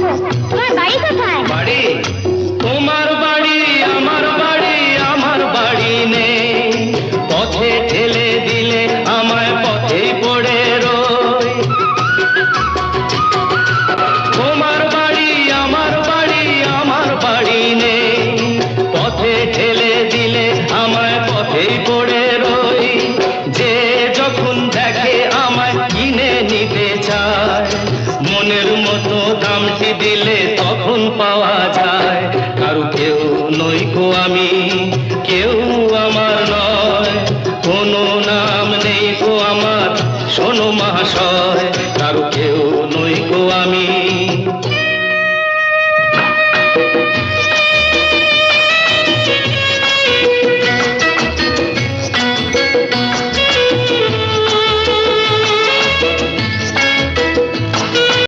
তোমার বাড়ি কোথায়? বাড়ি? তোমার বাড়ি আমার বাড়ি, আমার বাড়ি নেই। পথে ঠেলে দিলে আমায় পথেই পড়ে রই। তোমার বাড়ি আমার বাড়ি, আমার বাড়ি নেই। পথে ঠেলে দিলে আমায় পথেই পড়ে রই। যে যখন দেখে আমায় কিনে নিতে চায়, মনের মতো দামটি দিলে তখন পাওয়া যায়।